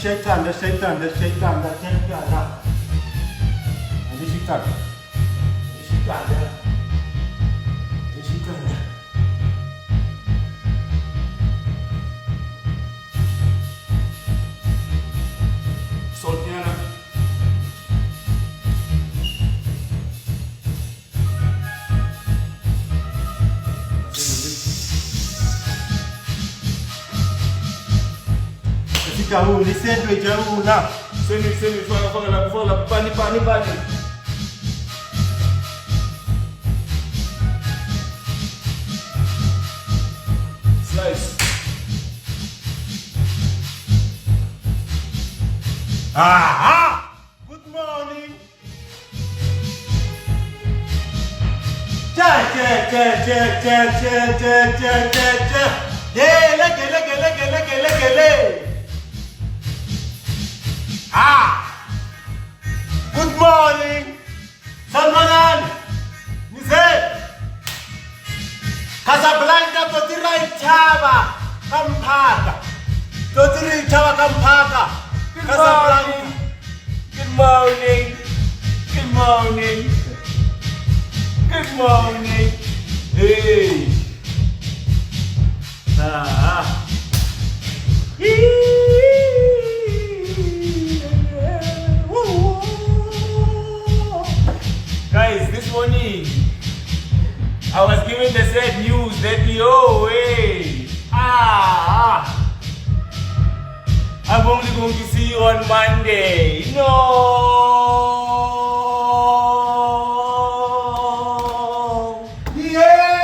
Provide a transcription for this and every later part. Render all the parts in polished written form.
şeytan. Soltniana. Lisendo jaula. Semi, fala, pani. Slice. Good morning. Check. Gele. Good morning. Salmanan. Nize. Casablanca totira itaba. Kampaka. Totira itaba kampaka. Casablanca. Good morning. Hey. Guys, this morning I was given the sad news that I'm only going to see you on Monday. No. Yes.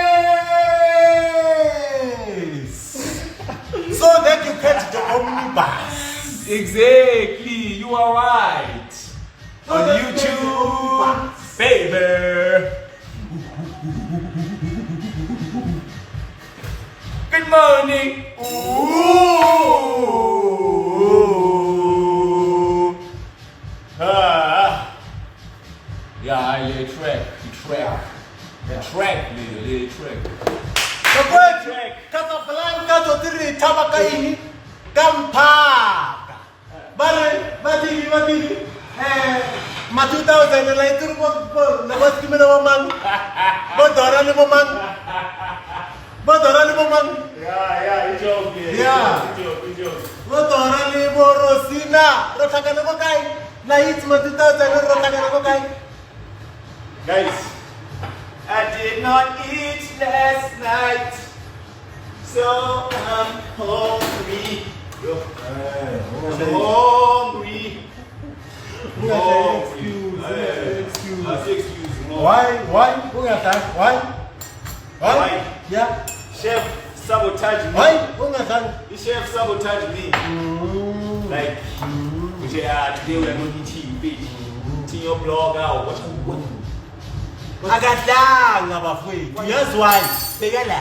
So that you catch the omnibus. Exactly, you are right. So On that you catch the YouTube, omnibus. baby. Good morning. Yeah, the track, little track. Kakwethu Casablanca totiri itaba kaini kampaka. Batini. Ma 2000 la ituru na baskimena mamang. Bodora ni mamang. Yeah, you joke. Yeah. You joke. Bodora ni borosina. Rotakana ko kai. Na hit ma 2000 rotakana ko kai. Guys, I did not eat last night, so I'm hungry. Excuse me. Why? Why? Yeah. Chef sabotage me. Why? The chef sabotage me. Like, today we are going to eat fish. See your blog out. What? Agadanga bafowethu. Here's why. Bekela.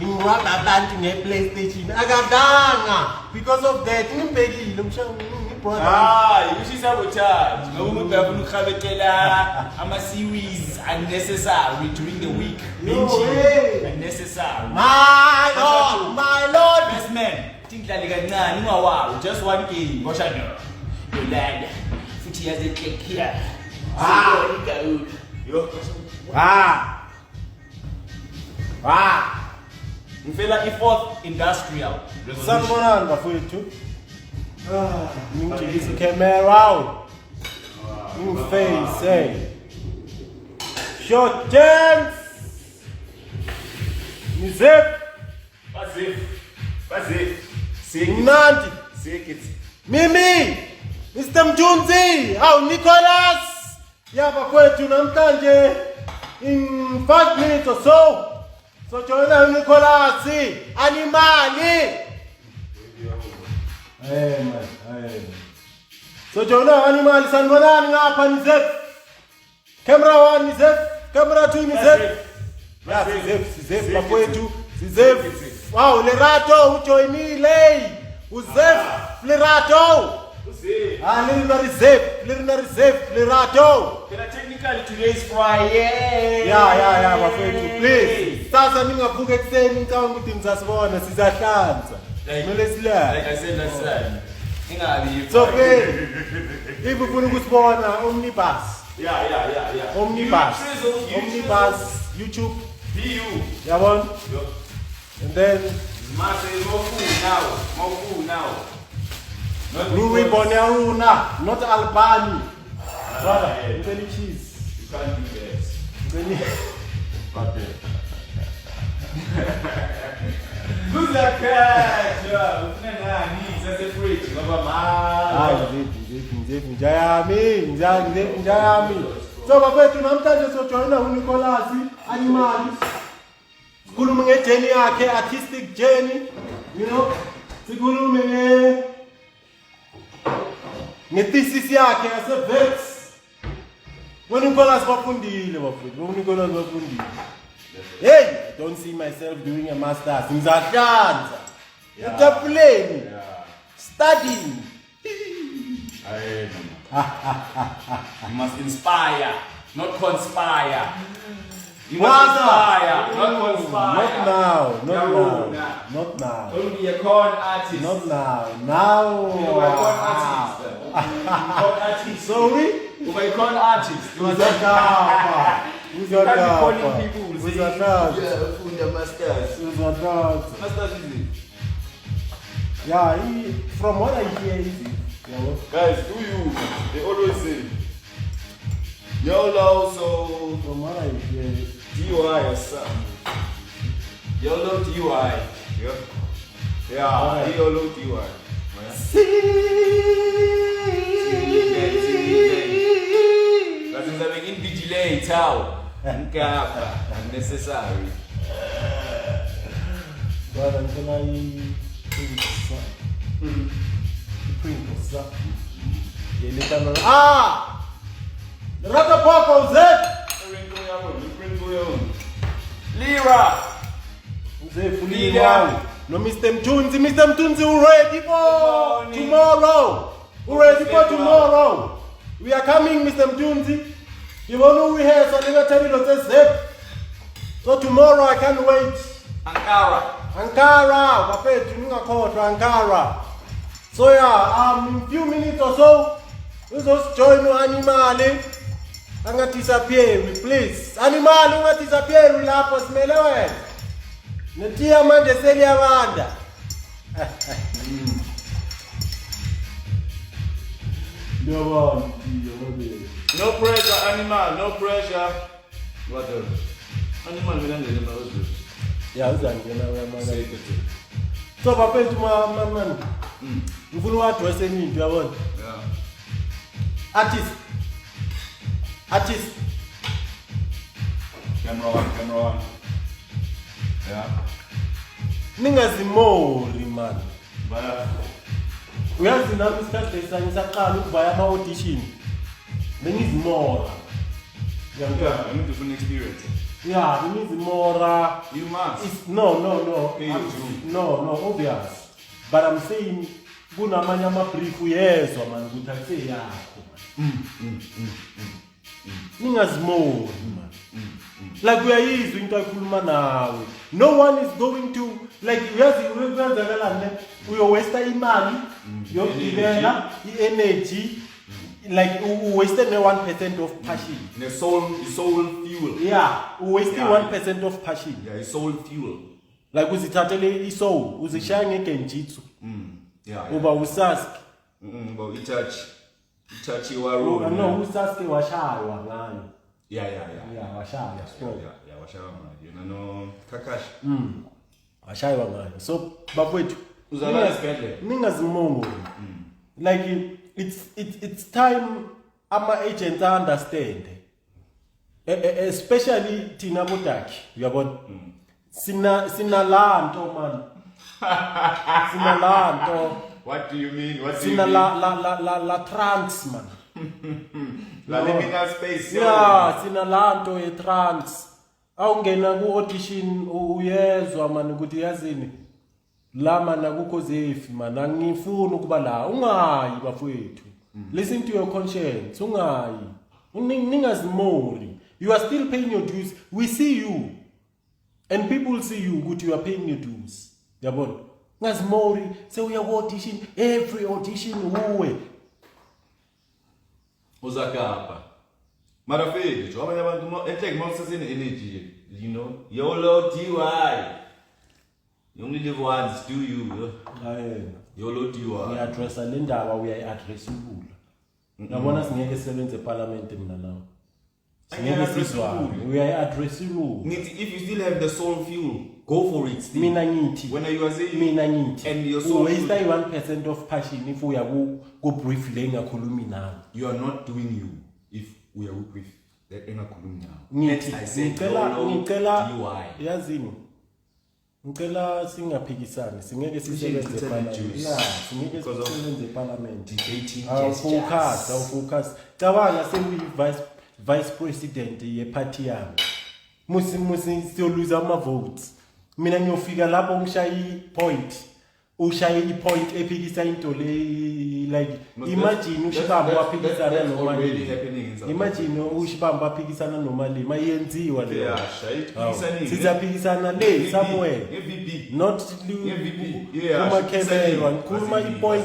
Ngwababantu nge-PlayStation. Agadanga. Because of that, ngibhekile ngibona. You should sabotage. Ngoba ufuna ukhabetela ama-series unnecessary during the week. Binging unnecessary. My Lord. Best man, tingidlale kancane ungawawi, just one game. Ngosha no. Yolanda. Futhi yaze click here. Yo. Ngifela i-4th industrial revolution. Sanibonani bafowethu. Ngijikisa i-camera. Face, hey. Short dance. Nizep. Bazif. Mnandi. Mimi. Mr. Mjunzi. Nicholas. Bafowethu namhlanje in 5 minutes or so. So join Nicholas. Animali. Hey man. So join animali sanibonani ngapha Nizep. Camera 1 Nizep. Camera 2 Nizep. Yeah, Zef bafowethu. Zef. Wow, Lerato ujoinile. Uzef Lerato. Little reserve, Lirato. Can I technically today's Friday? Yeah, my friend, please. Sasa ningavuka ekseni ngicabanga ukuthi ngizasibona sizahlanza. Like I said last time. It's okay. If you want to go Omnibus. Yeah. Omnibus, YouTube. BU. Yeah, one. And then. More food now. Louis Bonaruna, not Albani. Brother, you can cheese. You can't do that. Okay. Who's that cat? Yeah, he's at the fridge. So, bafethu namhlanje sojoyina uNicholas Animali. Sikhulume ngejourney yakhe, artistic journey, you know. Sikhulume ngethesis yakhe yaseVex. uNicholas bafundile bafethu, uNicholas bafundile. Hey, I don't see myself doing a master's. Ngizahlanza. Etafuleni. Studying. You must inspire, not conspire. You What's must inspire, not conspire. Not now. Don't be a con artist. Not now. Now. You are a con artist. Con artist. Sorry? You are a con artist. You Who's that? can't be calling people. Who's that? Yeah, food the masters. Who's that? Masters is it? Yeah, from what I hear, is it? Guys, do you? They always say YOLO, so From what I hear, DUI or something. YOLO DUI. Yeah, YOLO DUI. Kasi sabi invigilate Nkapa, unnecessary. but until I the Rata Papa was Lira. it? No, Mr. Mtunzi, we're ready for tomorrow. We're ready for tomorrow. We are coming, Mr. Mtunzi. You know we have so tomorrow I can't wait. Ankara, Ankara. So yeah, in a few minutes or so, we'll just join Animali. I'm going to disappear, please. Animali, I'm going to disappear, we'll have us melewe. Netia manje seli abanda. No pressure, animal, no pressure. What the? Animal, we don't get them. Yeah, Say it. so bafethu man. Ngifuna uadresse into yabona. Yeah. Artist. Camera one. Yeah. Ningazimori man. But Uyazi nami isikhathi lesanye saqala ukubaya ama audition. Bengizimora. yeah, I need to feel experience. Yeah, bengizimora. You must. It's no. Okay, No, obvious. But I'm saying kunamanye ama-brief uyezwa man ukuthi akuse yakho man. Ningazimori man. Like uyayizwa into ayikhuluma nawe. No one is going to like uyazi ukwenzakala ne uyowaste imali yokugibela i-energy like waste ne 1% of passion. The soul fuel. Yeah, waste 1% of passion. Yeah, it's soul fuel. Like uzithathele isoul uzishaya ngegenjitsu. Yeah. Uba usaski. But touch your No, usaski washaywa ngayo. Yeah. Yeah, washaywa. Yeah, washaywa. You know, Kakashi. Washaywa ngayo. So bafowethu Uzalala isibhedlela. Ningazimongo. Like it's time ama agents understand. Especially Tina Botaki, uyabona. Sina lanto man. Sina lanto. What do you mean? What do Sina you mean? la trans man. La liminal space. Yeah, sina lanto e trans. Awungena ku audition uyezwa man ukuthi yazini. La mana kukho zefi mana ngifuna ukuba la ungayi bafowethu. Listen to your conscience. Ungayi. Ningazimoli. You are still paying your dues. We see you. And people see you good you are paying your dues. Yabona. Ngazimoli so we are audition every audition uwe. Uzakapa. Marafiki, abanye abantu ehleke mawusasene energy, you know. YOLO DY. You only live once, do you? YOLO DY. We address le ndaba we address ukula. Yabona singeke sebenze parliament mina nawo. Singeke sizwane. We address ukula. If you still have the soul fuel, go for it. Still. Mina ngithi. When you are saying mina ngithi. And your soul waste 1% of passion if uya go brief le ngakhulumi nawe. You are not doing you if we are with the engakhulumi nawe. Ngicela yazini. Ngicela singaphikisani singeke sisebenze parliament. Singeke sisebenze parliament. Debating focus. Cabanga vice president ye party yami. Musi siyoluza ama votes. Mina ngiyofika lapho ngishaya point. Ushaya i-point ephikisa into le like imagine ushibamba waphikisana noma imagine ushibamba waphikisana noma le mayenziwa le sizaphikisana le somewhere not kuma camera kuma i-point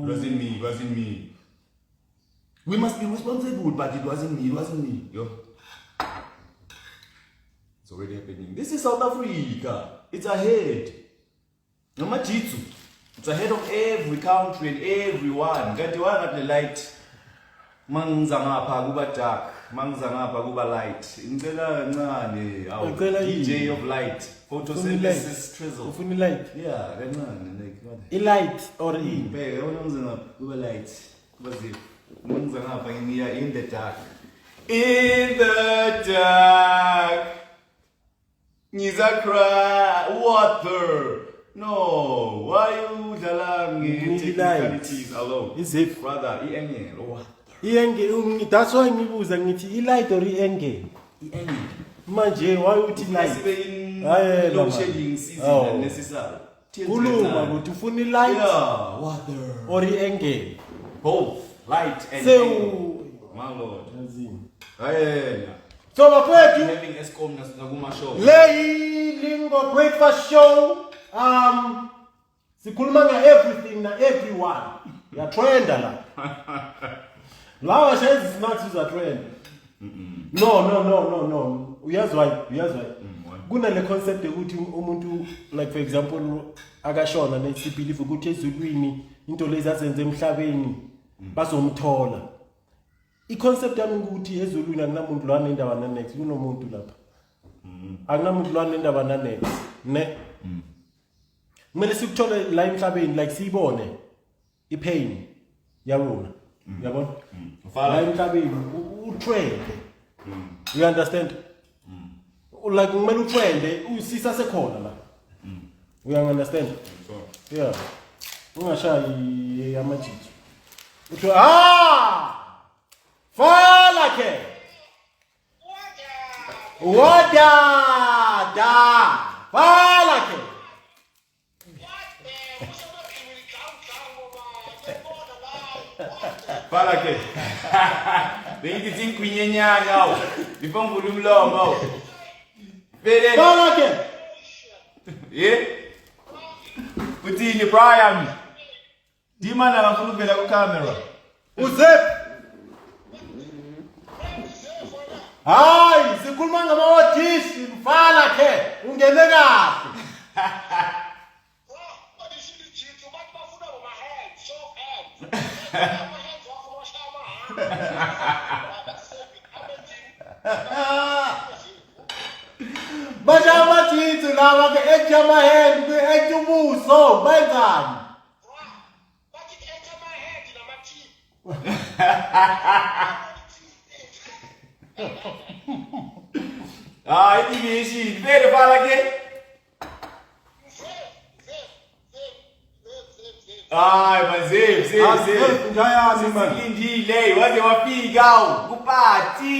wasn't me we must be responsible but it wasn't me yo it's already happening. This is South Africa. It's ahead. Nomajitsu. It's ahead of every country and everyone. Kanti wanga the light. Mangiza ngapha kuba dark. Mangiza ngapha kuba light. Ngicela kancane. DJ of light. Photosynthesis trizzle. Ufuna light? Yeah, kancane like what? I-light or in? Bheka yona ngiza ngapha kuba light. Kuba ziphi? Mangiza ngapha ngiya in the dark. In the dark. Ngiza cry. Water. No, why you dalangi technicalities alone? Is it brother? Iengel. That's why ngibuza ngithi i-light or i-engel. Iengel. Manje why uthi light? Sibe load shedding season unnecessary. Kuluma ukuthi ufuna i-light? Yeah, water or i-engel. Both light and so my lord. Ayena. So bafethu having Eskom nakuma show. Lay Lingo Breakfast Show. Sikhuluma everything na everyone. Ya trenda la. Lawa shares is not a trend. No. Uyazi why? Kuna le concept ukuthi umuntu like for example akashona nesibelieve ukuthi ezulwini into lezi azenze emhlabeni bazomthola. I-concept yami ukuthi ezulwini akunamuntu lwana indaba na next kunomuntu lapha. Akunamuntu lwana indaba na next. Ne? Kumele sikuthole la emhlabeni like siyibone ipain yabona. Yabona? La emhlabeni utrend. You understand? Like kumele utrend usisa sekhona la. You understand? Yeah. Ungashayi amajiji. Uthi fala ke. Wada da. Fala ke. Fala ke. Bengithi tinkwinyenyana awu. Bifongula umlomo awu. Vele. Fala ke. Yeah. Uthini Brian? Dimana ngafuna ukuvela ku camera. Uzep. Hayi, sikhuluma ngama-audition, mfala ke, ungene kahle. Basha amathithi lawa ke ejamaheni ke etubuso benzani? Idishi, vele fala ke. Mazef. Ngayami man. Silindile, waze wafika kupati.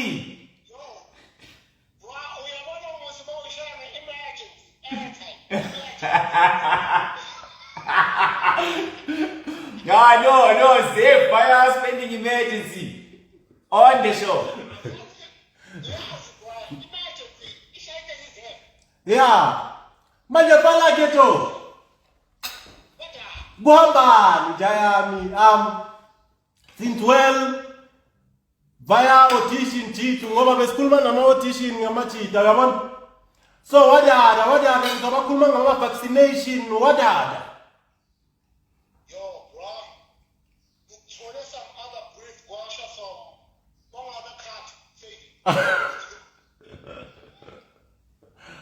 No, save fire spending emergency on the show. Yeah. Manje pala keto. Buhamba Jayami since well via audition chitu ngoba besikhuluma nama audition ngamachita yabona. So wadada ngizobakhuluma ngama vaccination wadada. Yo, bro. Ngithole some other brief kwasha some other cut.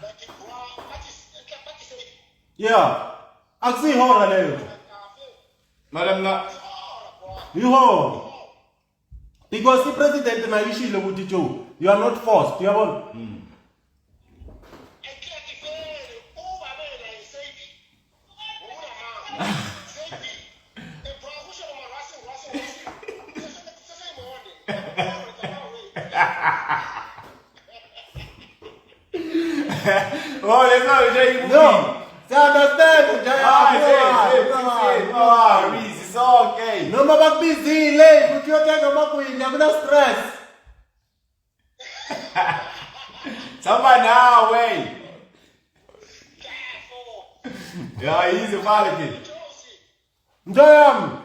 Like bro, what is it? Yeah. Akusihora leyo. Madam nga. Yiho. Because the president na ishilo ukuthi Joe, you are not forced. Uyabona? Oh, that's not what you No. I understand. It's okay. No mama busy late, but you take a makwini, I'm not stress. Somebody now, wait. Yeah, he's a valid. Njayami.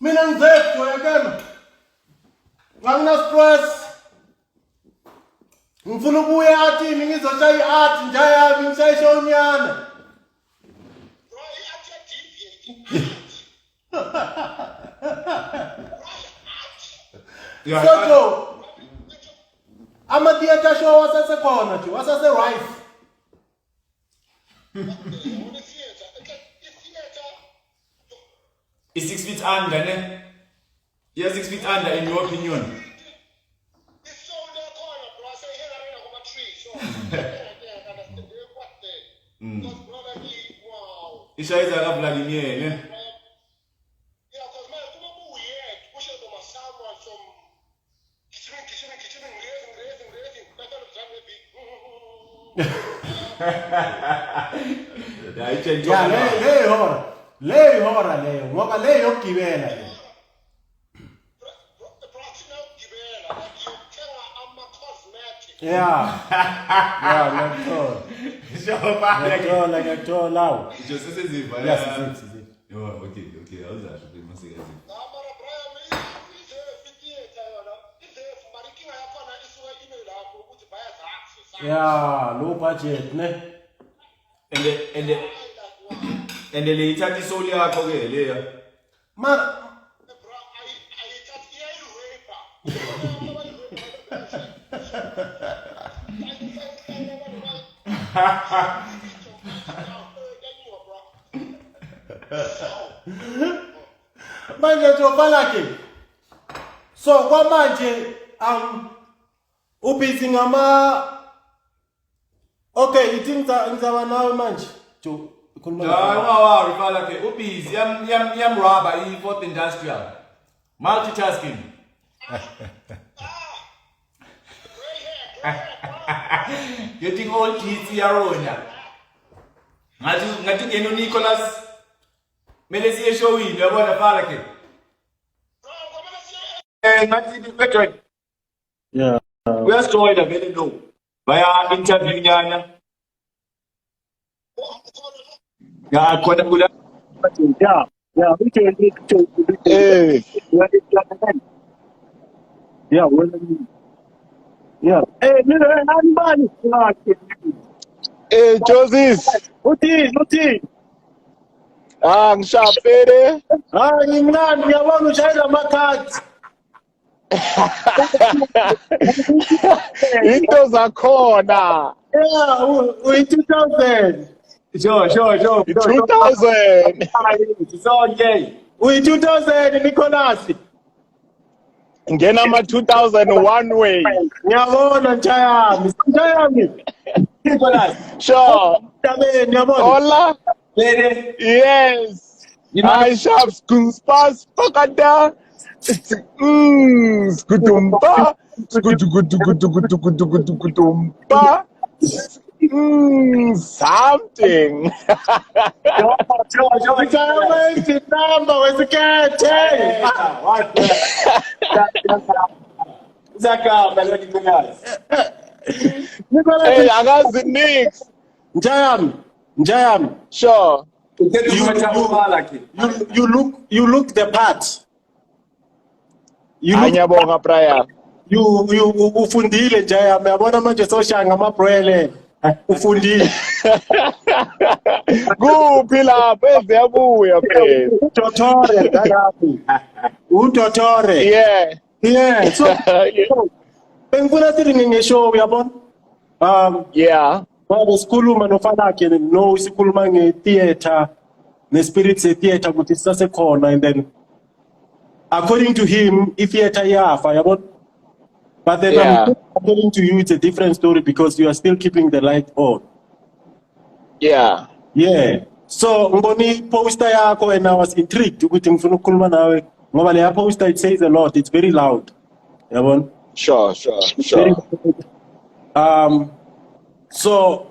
Mina ngizekho yakena. Ngangina stress. Ngifuna ukuya atini ngizoshaya iart Njayami ngishayisha unyana. So ama theater show wasasekhona nje, wasase Rice. Is 6 feet under, ne? You're 6 feet under, in your opinion. Ishaiza la Vladimir, ne? Leyo hora leyo, ngoba leyo yokugibela. Yeah, ngiyathola. Ngiyathola lawo. Just seziva. Yes, sizi. Oh, okay, awuzasho ke masikazi. Yeah, low budget, ne? And the later the soul yakho ke leya. Man, manje jobala ke. So kwamanje ubhizi ngama. Okay, ithi ngizaba nawe manje. Jo khuluma. Hayi rifala ke ubhizi yam rubber i4th industrial. Multitasking. Getting old kids yaronya. Ngathi ngeno Nicholas mele siye showini yabona fala ke. Ngathi bejoin. Yeah. Uyasijoyina vele no. Baya interview nyana. Ya khona kula. Yeah, we can make to yeah, well, yeah. Hey, man, Hey, Joseph. Uti. Ngishaphere. Ngimnandi ngiyabona ushayela amakhadi. Into zakhona. Yeah, uyi-2000. Sure. 2000. It's okay. Uyi-2000 Nicholas. Ngena ama 2001 way. Ngiyabona Njayami. Nicholas. Sure. Tabeni yabona. Hola. Lady. Yes. I shall spas pakada. Skutumpa. Skutumpa. Something. Diamond number was a cat. Hey, What the? Hey, angazi nix. Njayam, Sure. you look the part. Anyabonga Brian. You ufundile Njayam, yabona manje soshanga amabrele. Ufundile. Kuphi lapha eziyabuya phela. Utotore Njayam. Utotore. Yeah. Yeah, so bengifuna sithi ngisho uyabona. Yeah. Ngoba sikhuluma nofanakhe no sikhuluma ngetheater nespirit theater ukuthi sisasekhona, and then according to him theater yafa yabona, but then Yeah. according to you it's a different story because you are still keeping the light on. Yeah. Yeah, so ngiboni poster yakho and I was intrigued ukuthi ngifuna ukukhuluma nawe ngoba le poster it says a lot, it's very loud yabona. Sure. Very, so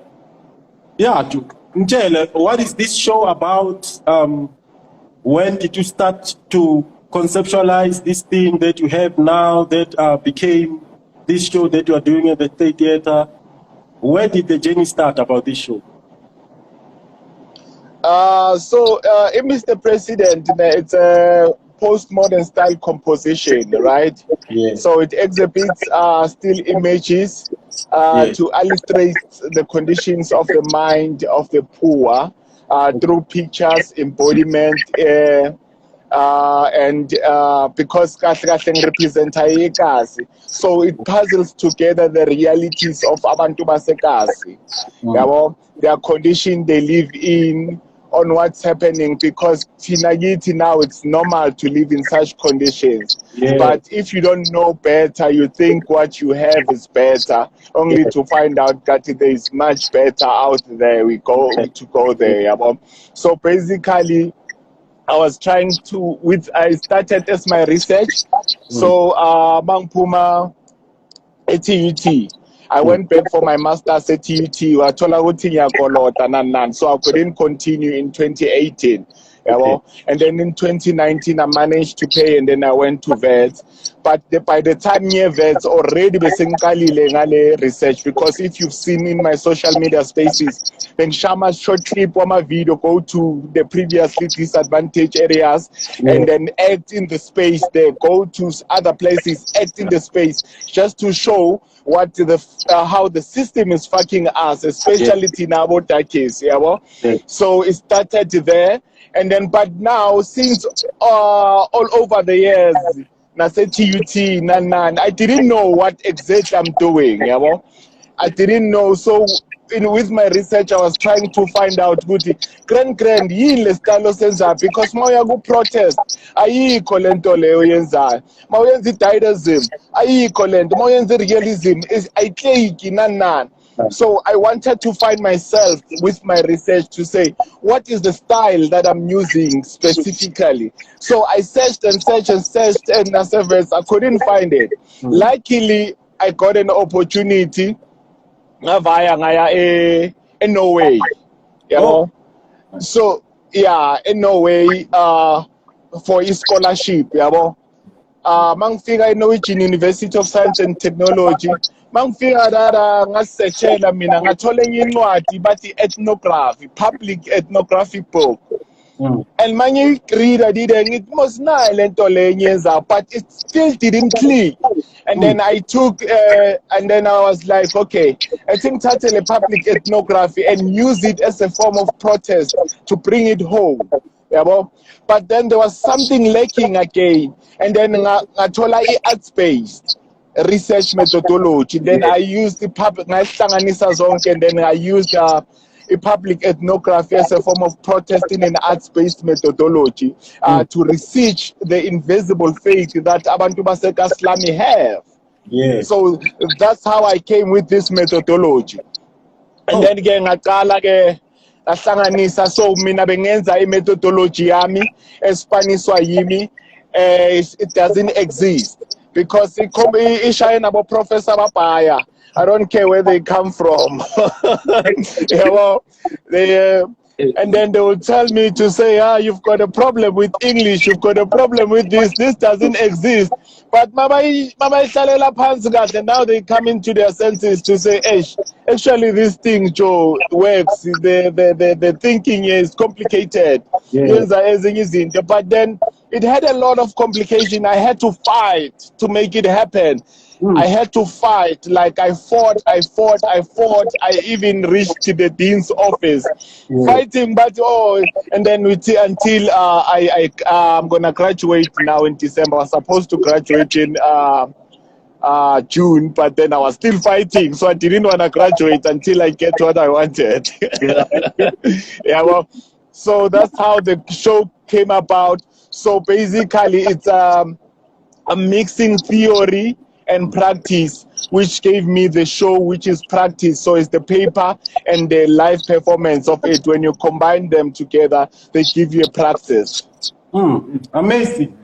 yeah, Mchele, what is this show about? When did you start to conceptualize this thing that you have now that became this show that you are doing at the State Theatre? Where did the journey start about this show? Mr. President, it's a postmodern style composition, right? Yeah. So it exhibits still images to illustrate the conditions of the mind of the poor through pictures, embodiment, and because kahle represent ayekazi, so it puzzles together the realities of abantu basekazi, their condition they live in, on what's happening, because Tinagiti now it's normal to live in such conditions. Yeah. But if you don't know better, you think what you have is better, only to find out that there is much better out there. We go to go there. So basically, I was trying to, I started as my research. So Mangpuma ATUT. I went back for my master's at TUT. So I couldn't continue in 2018. And then in 2019, I managed to pay, and then I went to VETS. But by the time near VETS, already research, because if you've seen in my social media spaces, then Shama's short clip on my video, go to the previously disadvantaged areas, and then act in the space there, go to other places, act in the space, just to show what how the system is fucking us, especially Tinabo case. So it started there. And then, but now, since all over the years, I said TUT, I didn't know what exactly I'm doing, I didn't know. So, with my research, I was trying to find out, grand, because my go protest, I kolentole didactism, I realism, is I take So I wanted to find myself with my research to say, what is the style that I'm using specifically? So I searched and I couldn't find it. Luckily, I got an opportunity via in Norway. So, yeah, in Norway for a scholarship. Mangfika in Norwegian University of Science and Technology. Mangfika ngasearchela mina ngathola incwadi bathi ethnography, public ethnography book. And many reader didn't, it was not lento lenyeza, but it still didn't click. And then I took, and then I was like, okay, I think title public ethnography and use it as a form of protest to bring it home. But then there was something lacking again. And then I told her arts-based research methodology. Then I used the public, and then I used a public ethnography as a form of protesting and arts-based methodology to research the invisible fate that Abantu Baseka Slami have. Yeah. So that's how I came with this methodology. And then again, so mina bengenza methodology yami espaniswa yimi, it doesn't exist. because ishaya nabo Professor Mapaya. I don't care where they come from. Yeah, well, they and then they will tell me to say, you've got a problem with English, you've got a problem with this doesn't exist. But Mama Shalela Pansagat, and now they come into their senses to say, actually this thing, Joe, works. The thinking is complicated. But then it had a lot of complication. I had to fight to make it happen. I had to fight, like I fought. I even reached to the dean's office, fighting, but and then until I'm gonna graduate now in December. I was supposed to graduate in June, but then I was still fighting, so I didn't want to graduate until I get what I wanted. Yeah, well, so that's how the show came about. So basically, it's a mixing theory and practice, which gave me the show, which is practice. So it's the paper and the live performance of it. When you combine them together, they give you a practice. Amazing.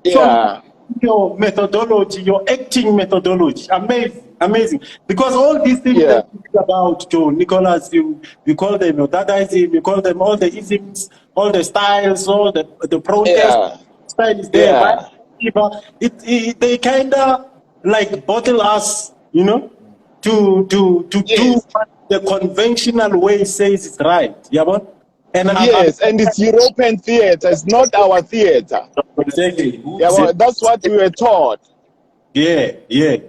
Yeah. So your methodology, your acting methodology, amazing. Because all these things that you speak about, Joe, Nicholas, you call them your Dadaism, you call them all the isms, all the styles, all the protest style is there. But they kind of like bottle us, to do what the conventional way says is right. Yeah, and and it's European theater. It's not our theater. Exactly. Yeah, well, that's what we were taught. Yeah. I'm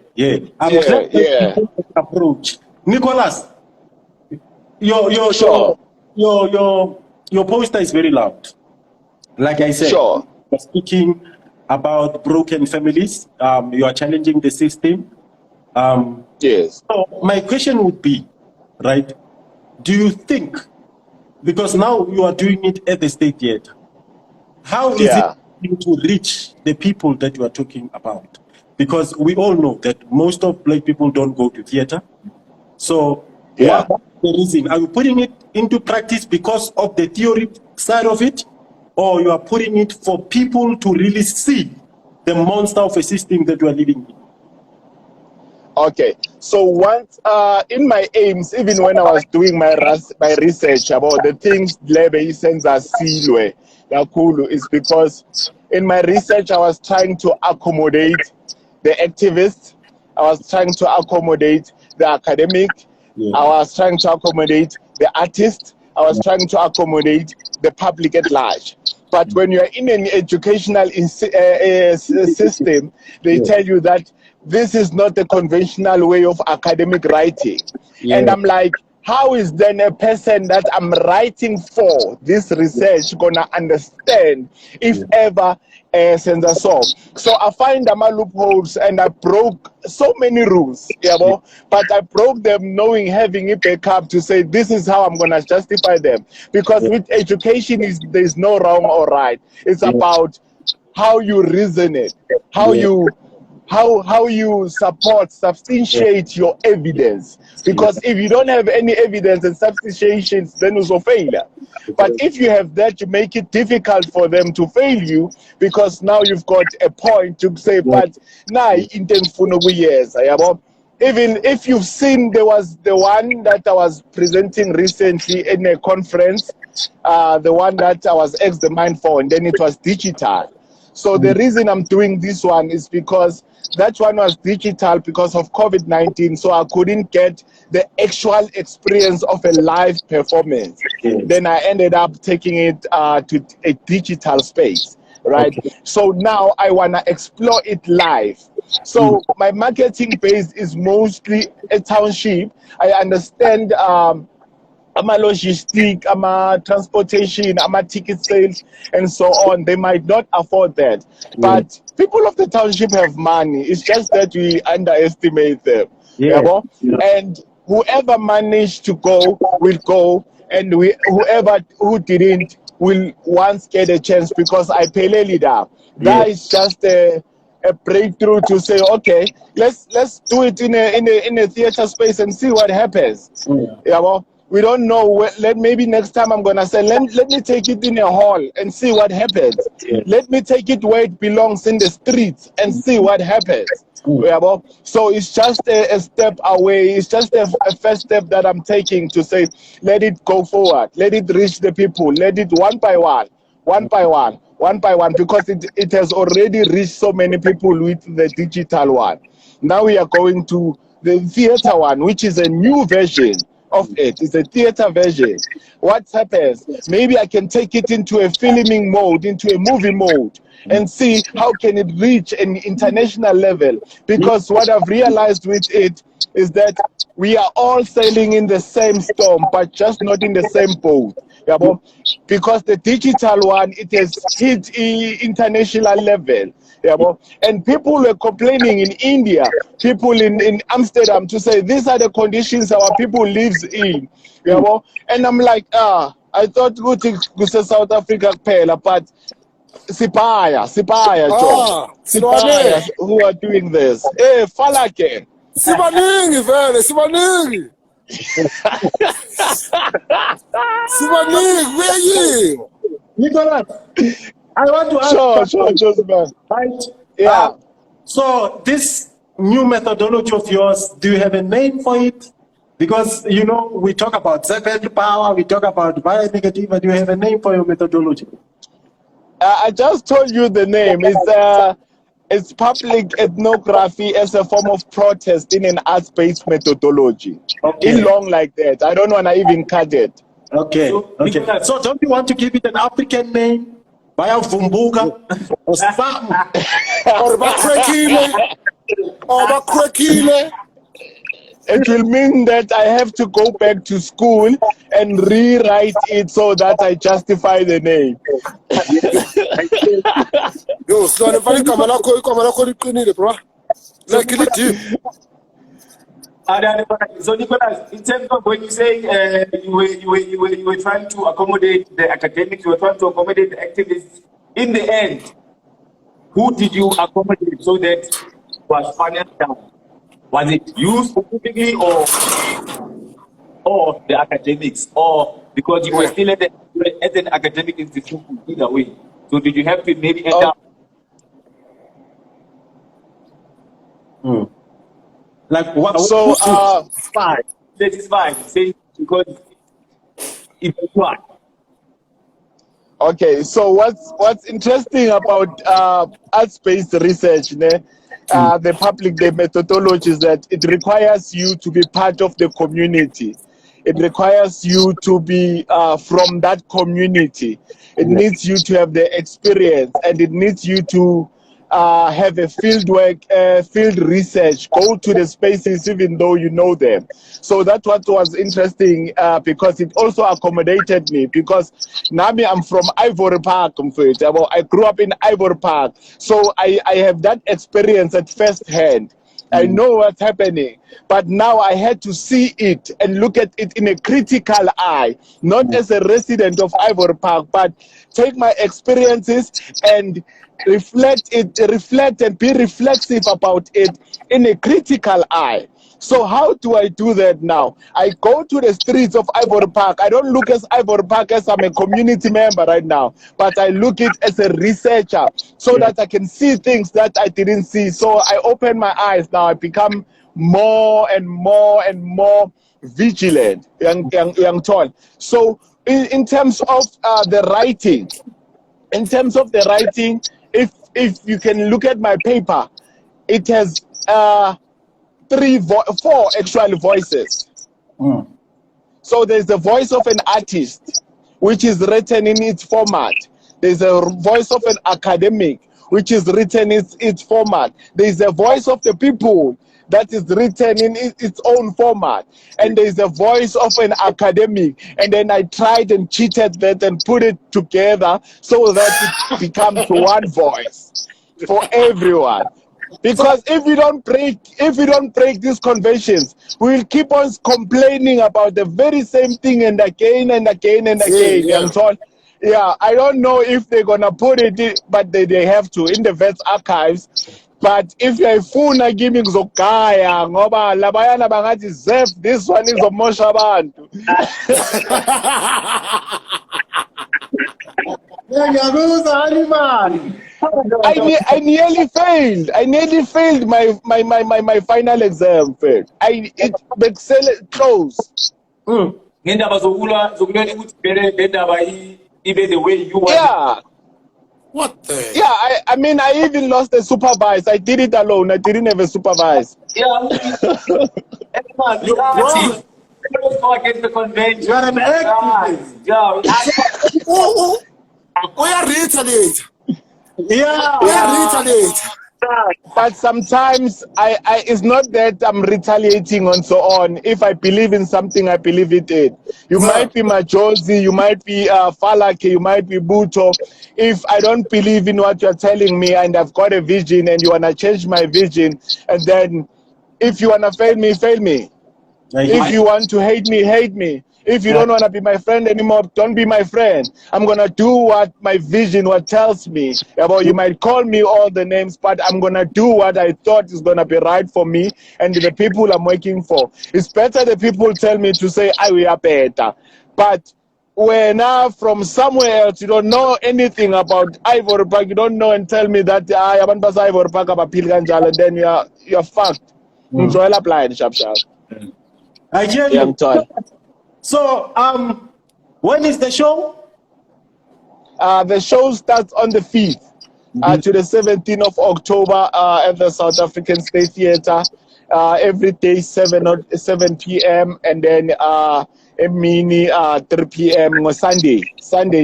glad that you took that approach, Nicholas. Your poster is very loud. Like I said, you're speaking about broken families. You are challenging the system. Yes. So my question would be, right? Do you think, because now you are doing it at the state theater, how is it to reach the people that you are talking about? Because we all know that most of black people don't go to theater. So what's the reason? Are you putting it into practice because of the theory side of it? Or you are putting it for people to really see the monster of a system that you are living in? Okay, so once in my aims, even when I was doing my research about the things Lebe Senza Silwe Nakulu, is because in my research I was trying to accommodate the activists, I was trying to accommodate the academic, I was trying to accommodate the artist, I was trying to accommodate the public at large. But when you're in an educational system, they tell you that this is not the conventional way of academic writing. And I'm like, how is then a person that I'm writing for this research gonna understand, if ever, Senza so? So I find my loopholes and I broke so many rules, but I broke them knowing, having a backup to say, this is how I'm gonna justify them. Because with education, there's no wrong or right. It's about how you reason it, how you substantiate your evidence. Because if you don't have any evidence and substantiations, then it's a failure. But if you have that, you make it difficult for them to fail you, because now you've got a point to say, but now even if you've seen, there was the one that I was presenting recently in a conference, the one that I was examined for, and then it was digital. So the reason I'm doing this one is because that one was digital because of COVID-19, so I couldn't get the actual experience of a live performance. Then I ended up taking it to a digital space, right? So now I want to explore it live. So my marketing base is mostly a township. I understand ama logistic, ama transportation, ama ticket sales, and so on. They might not afford that. But people of the township have money. It's just that we underestimate them. And whoever managed to go will go, and whoever who didn't will once get a chance, because I pay leader. That is just a breakthrough to say, okay, let's do it in a theater space and see what happens. We don't know. Maybe next time I'm gonna say, let me take it in a hall and see what happens. Yeah. Let me take it where it belongs, in the streets, and see what happens. So it's just a step away. It's just a first step that I'm taking to say, let it go forward. Let it reach the people. Let it one by one, because it has already reached so many people with the digital one. Now we are going to the theater one, which is a new version of it. It's a theater version. What happens? Maybe I can take it into a filming mode, into a movie mode, and see how can it reach an international level. Because what I've realized with it is that we are all sailing in the same storm, but just not in the same boat. Because the digital one, it has hit international level. And people were complaining in India, people in Amsterdam, to say these are the conditions our people lives in. And I'm like, I thought it was South Africa, but Sipaya, Sipaya who are doing this. Hey, Falake. Sibaningi vele, Sibaningi. Sibaningi, where are you? Nicholas, I want to ask. Sure, Joseph. Right? Yeah. So this new methodology of yours, do you have a name for it? Because, you know, we talk about second power, we talk about bio-negative, but do you have a name for your methodology? I just told you the name. It's public ethnography as a form of protest in an arts-based methodology. Okay. In long like that. I don't want to even cut it. Okay. Okay. So don't you want to give it an African name? Bayavumbuka or something? Or Bakrekile. It will mean that I have to go back to school and rewrite it so that I justify the name. Yo, so the funny Kamalako liqinile, bro. Like it deep. So Nicholas, in terms of when you say you were trying to accommodate the academics, you were trying to accommodate the activists, in the end, who did you accommodate so that it was financed down? Was it you specifically or the academics, or because you were still at an academic institution either way? So did you have to maybe end up? Like what? So, Fine. That is fine. Say because it's fine. okay, so what's interesting about arts-based research, the methodology is that it requires you to be part of the community. It requires you to be from that community. It needs you to have the experience, and it needs you to have a field research, go to the spaces even though you know them. So that's what was interesting because it also accommodated me, because Nami, I'm from Ivory Park. I grew up in Ivory Park. So I have that experience at first hand. I know what's happening, but now I had to see it and look at it in a critical eye, not as a resident of Ivory Park, but take my experiences and reflect and be reflexive about it in a critical eye. So how do I do that now? I go to the streets of Ivory Park. I don't look at Ivory Park as I'm a community member right now, but I look at it as a researcher so that I can see things that I didn't see. So I open my eyes now. I become more and more and more vigilant, young tall. So in terms of the writing, if you can look at my paper, it has 4 actual voices. So there's the voice of an artist, which is written in its format. There's a voice of an academic, which is written in its format. There's a voice of the people that is written in its own format. And there's a voice of an academic. And then I tried and cheated that and put it together so that it becomes one voice for everyone. Because if we don't break these conventions, we will keep on complaining about the very same thing and again and again and again. Yeah. And so, yeah, I don't know if they're gonna put it in, but they have to in the Wits archives. But if uyayifuna kimi ngizogaya ngoba labayana bangathi Zef, this one is omosha abantu. Ngiyakuzwa animal. I nearly failed. I nearly failed my final exam. Failed. It excelled close. Ngendaba zokulwa ukuthi vele le ndaba ibe the way you want. Yeah. What the? Yeah, I mean, I even lost a supervisor. I did it alone. I didn't have a supervisor. Yeah. Everyone, you are go against the convention. You are an activist. Yeah. We are retaliate. Yeah. We are retaliate. But sometimes it's not that I'm retaliating and so on. If I believe in something, I believe it in. You might be Majozi, you might be Falake, you might be Buto. If I don't believe in what you're telling me and I've got a vision and you want to change my vision, and then if you want to fail me, fail me. If you want to hate me, hate me. If you don't want to be my friend anymore, don't be my friend. I'm going to do what my vision, what tells me. About you might call me all the names, but I'm going to do what I thought is going to be right for me and the people I'm working for. It's better the people tell me to say, we are better. But when from somewhere else, you don't know anything about Ivory Park, you don't know and tell me that I am Ivory Park about Pilganjal, and then you're fucked. So I'll apply it, sharp. I hear you. Yeah, I'm tired. So, when is the show? The show starts on the 5th to the 17th of October at the South African State Theatre. Every day 7 p.m. and then a mini 3 p.m. on Sunday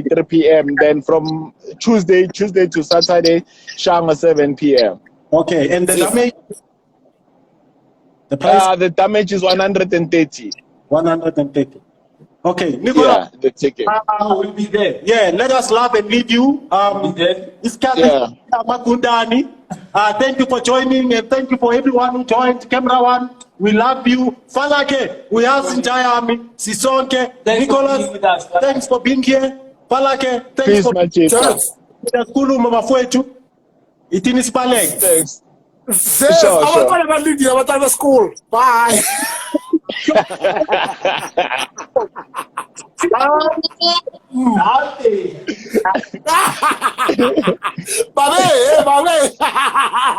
3 p.m. Then from Tuesday to Saturday, Shanga 7 p.m. Okay, and the damage? The price? The damage is 130. 130. Okay, Nicola. Yeah, the ticket. We'll be there. Yeah, let us love and leave you. This Makundani. Thank you for joining and thank you for everyone who joined. Camera One, we love you. Falake, we ask entire army. Sisonke, Nicholas, thanks for being here. Falake, thanks Peace, for my chief. Kulu mama fwetu. Itini Spalek. Thanks. Zef, Sure. I'm going to leave you. I'm going to school. Bye. Bye.